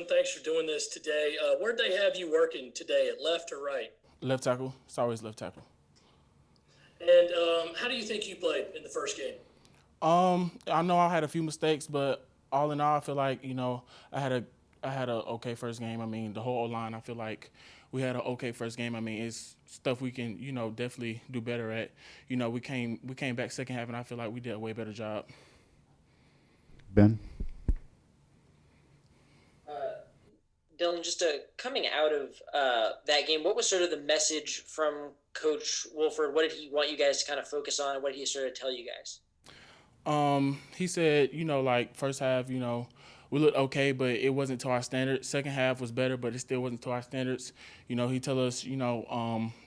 Wonnum. Thanks for doing this today. Where'd they have you working today, at left or right? Left tackle. It's always left tackle. And how do you think you played in the first game? I know I had a few mistakes, but all in all, I feel like I had a okay first game. I mean, the whole line. I feel like we had an okay first game. I mean, it's stuff we can definitely do better at. We came back second half, and I feel like we did a way better job. Ben? Dylan, just coming out of that game, what was sort of the message from Coach Wolford? What did he want you guys to kind of focus on? What did he sort of tell you guys? He said, like first half, we looked okay, but it wasn't to our standards. Second half was better, but it still wasn't to our standards. He tell us,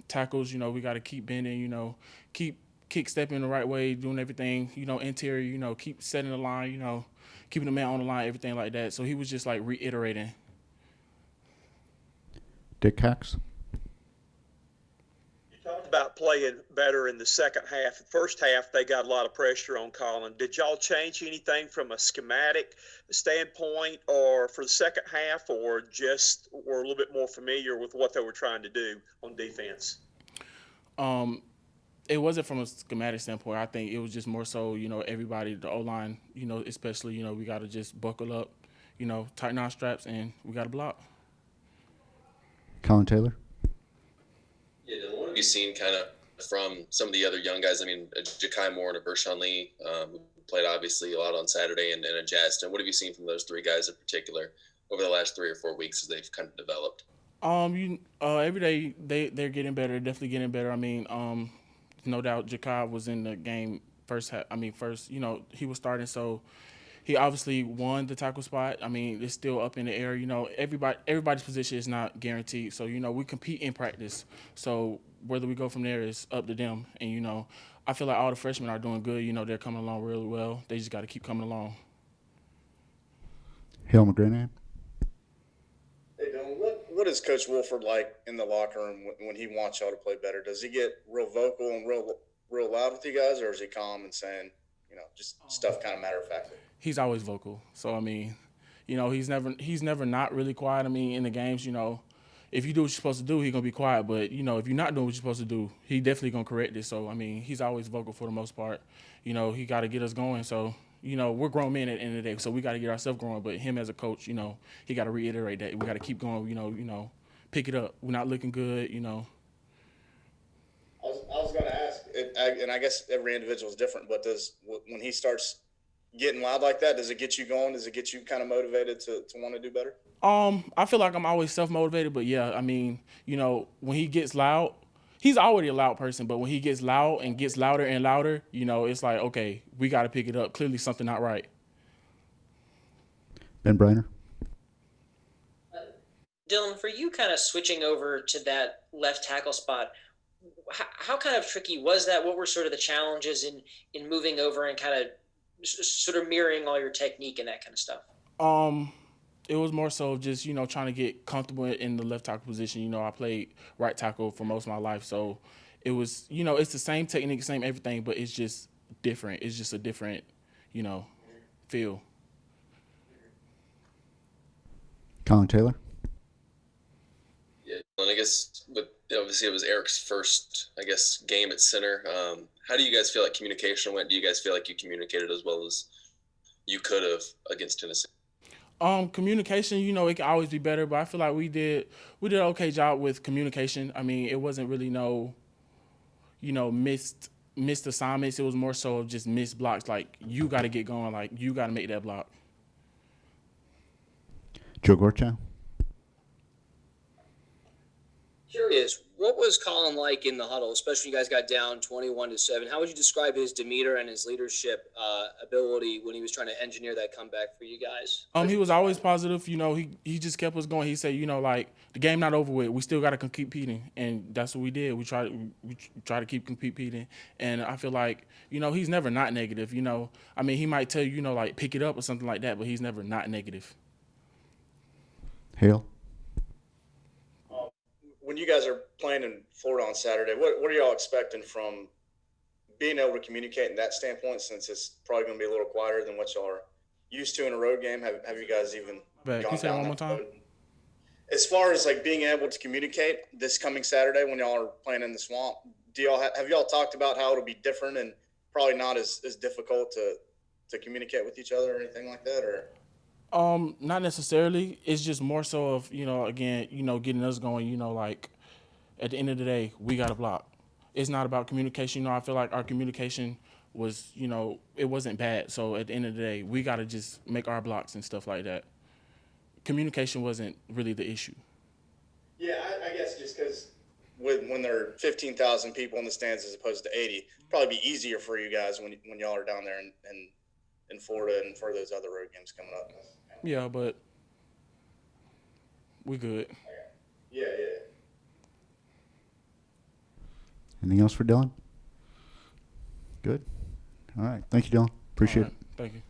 tackles, we got to keep bending, keep kick stepping the right way, doing everything, interior, keep setting the line, keeping the man on the line, everything like that. So he was just like reiterating. Dick Hacks? You talked about playing better in the second half. The first half, they got a lot of pressure on Colin. Did y'all change anything from a schematic standpoint or for the second half, or just were a little bit more familiar with what they were trying to do on defense? It wasn't from a schematic standpoint. I think it was just more so, everybody, the O-line, especially, we got to just buckle up, tighten our straps, and we got to block. Colin Taylor? Yeah, Dylan, what have you seen kind of from some of the other young guys? I mean, Ja'Kai Moore and a Bershawn Lee who played obviously a lot on Saturday, and a Justin. What have you seen from those three guys in particular over the last 3 or 4 weeks as they've kind of developed? Every day they're getting better, definitely getting better. I mean, no doubt Ja'Kai was in the game first. He was starting, so he obviously won the tackle spot. I mean, it's still up in the air. Everybody's position is not guaranteed. So, we compete in practice. So whether we go from there is up to them. And, I feel like all the freshmen are doing good. They're coming along really well. They just got to keep coming along. Hale McGranahan? Hey, Dylan, what is Coach Wolford like in the locker room when he wants y'all to play better? Does he get real vocal and real loud with you guys, or is he calm and saying, just stuff kind of matter of factly? He's always vocal. So I mean, he's never not really quiet. I mean, in the games, if you do what you're supposed to do, he's gonna be quiet. But if you're not doing what you're supposed to do, he definitely gonna correct it. So I mean, he's always vocal for the most part. He got to get us going. So we're grown men at the end of the day, so we got to get ourselves going. But him as a coach, he got to reiterate that we got to keep going. Pick it up. We're not looking good. I was going to ask, and I guess every individual is different, but when he starts getting loud like that, does it get you going? Does it get you kind of motivated to want to do better? I feel like I'm always self-motivated, but yeah, I mean, when he gets loud, he's already a loud person, but when he gets loud and gets louder and louder, it's like, okay, we got to pick it up. Clearly something not right. Ben Briner? Dylan, for you kind of switching over to that left tackle spot, how kind of tricky was that? What were sort of the challenges in moving over and kind of sort of mirroring all your technique and that kind of stuff? It was more so just, trying to get comfortable in the left tackle position. I played right tackle for most of my life. So it was, it's the same technique, same everything, but it's just different. It's just a different, feel. Colin Taylor? Yeah, and I guess obviously it was Eric's first, game at center. How do you guys feel like communication went? Do you guys feel like you communicated as well as you could have against Tennessee? Communication, it can always be better, but I feel like we did an okay job with communication. I mean, it wasn't really no, missed assignments. It was more so just missed blocks. Like, you got to get going. Like, you got to make that block. Joe Gorchow? Curious, what was Colin like in the huddle, especially when you guys got down 21-7? How would you describe his demeanor and his leadership ability when he was trying to engineer that comeback for you guys? He was always positive. He just kept us going. He said, like, the game not over with. We still got to keep competing, and that's what we did. We try to keep competing, and I feel like he's never not negative. I mean, he might tell you like pick it up or something like that, but he's never not negative. Hale? When you guys are playing in Florida on Saturday, what are y'all expecting from being able to communicate in that standpoint, since it's probably going to be a little quieter than what y'all are used to in a road game? Have you guys even Can you say that one more time? As far as like being able to communicate this coming Saturday when y'all are playing in the swamp, have y'all talked about how it'll be different and probably not as difficult to communicate with each other or anything like that, or? Not necessarily. It's just more so of, again, getting us going, like at the end of the day, we got a block. It's not about communication. I feel like our communication was, it wasn't bad. So at the end of the day, we got to just make our blocks and stuff like that. Communication wasn't really the issue. Yeah, I guess just because when there are 15,000 people in the stands as opposed to 80, it'd probably be easier for you guys when y'all are down there in Florida and for those other road games coming up. Yeah, but we good. Yeah. Anything else for Dylan? Good. All right. Thank you, Dylan. Appreciate All right. it. Thank you.